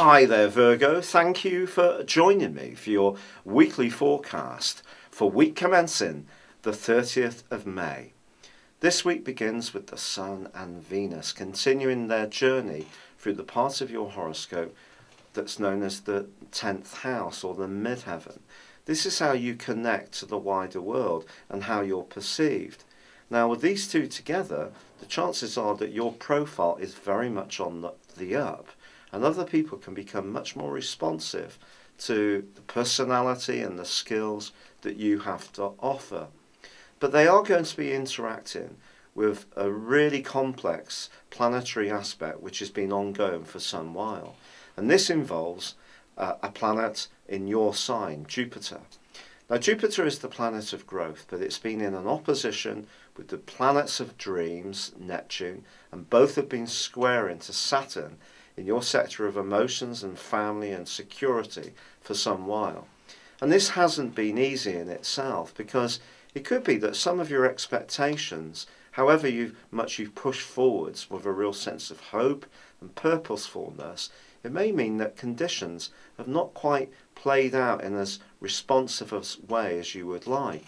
Hi there Virgo, thank you for joining me for your weekly forecast for week commencing the 30th of May. This week begins with the Sun and Venus continuing their journey through the part of your horoscope that's known as the 10th house or the midheaven. This is how you connect to the wider world and how you're perceived. Now with these two together, the chances are that your profile is very much on the up, and other people can become much more responsive to the personality and the skills that you have to offer. But they are going to be interacting with a really complex planetary aspect which has been ongoing for some while. And this involves a planet in your sign, Jupiter. Now Jupiter is the planet of growth, but it's been in an opposition with the planets of dreams, Neptune, and both have been square into Saturn in your sector of emotions and family and security for some while. And this hasn't been easy in itself, because it could be that some of your expectations, however much you've pushed forwards with a real sense of hope and purposefulness, it may mean that conditions have not quite played out in as responsive a way as you would like.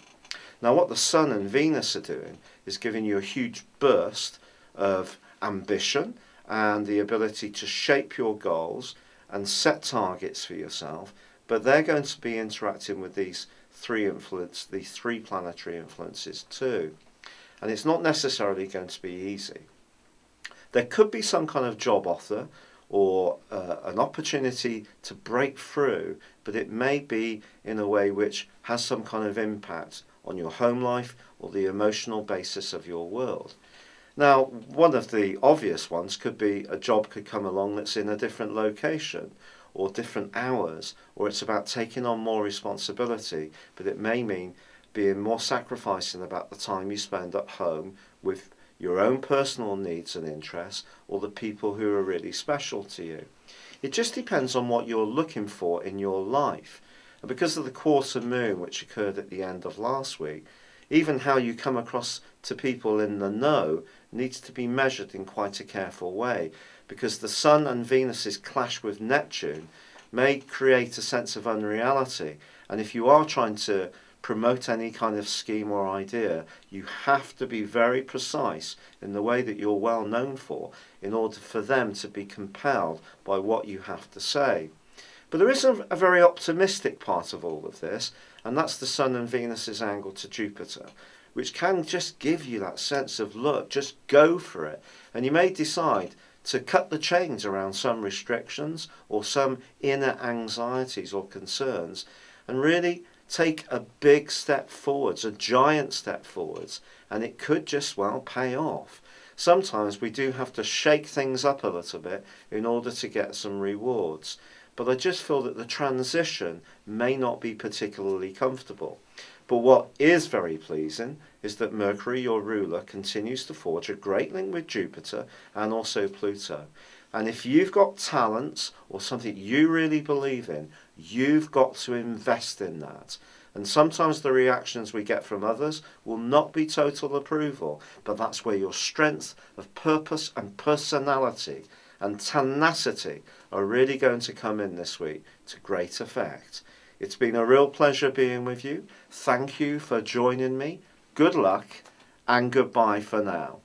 Now what the Sun and Venus are doing is giving you a huge burst of ambition and the ability to shape your goals and set targets for yourself, but they're going to be interacting with these three planetary influences too. And it's not necessarily going to be easy. There could be some kind of job offer or an opportunity to break through, but it may be in a way which has some kind of impact on your home life or the emotional basis of your world. Now, one of the obvious ones could be a job could come along that's in a different location or different hours, or it's about taking on more responsibility, but it may mean being more sacrificing about the time you spend at home with your own personal needs and interests, or the people who are really special to you. It just depends on what you're looking for in your life. And because of the quarter moon which occurred at the end of last week, even how you come across to people in the know needs to be measured in quite a careful way, because the Sun and Venus's clash with Neptune may create a sense of unreality. And if you are trying to promote any kind of scheme or idea, you have to be very precise in the way that you're well known for in order for them to be compelled by what you have to say. But there is a very optimistic part of all of this, and that's the Sun and Venus's angle to Jupiter, which can just give you that sense of, look, just go for it. And you may decide to cut the chains around some restrictions or some inner anxieties or concerns, and really take a big step forwards, a giant step forwards, and it could just, well, pay off. Sometimes we do have to shake things up a little bit in order to get some rewards. But I just feel that the transition may not be particularly comfortable. But what is very pleasing is that Mercury, your ruler, continues to forge a great link with Jupiter and also Pluto. And if you've got talents or something you really believe in, you've got to invest in that. And sometimes the reactions we get from others will not be total approval, but that's where your strength of purpose and personality and tenacity are really going to come in this week to great effect. It's been a real pleasure being with you. Thank you for joining me. Good luck and goodbye for now.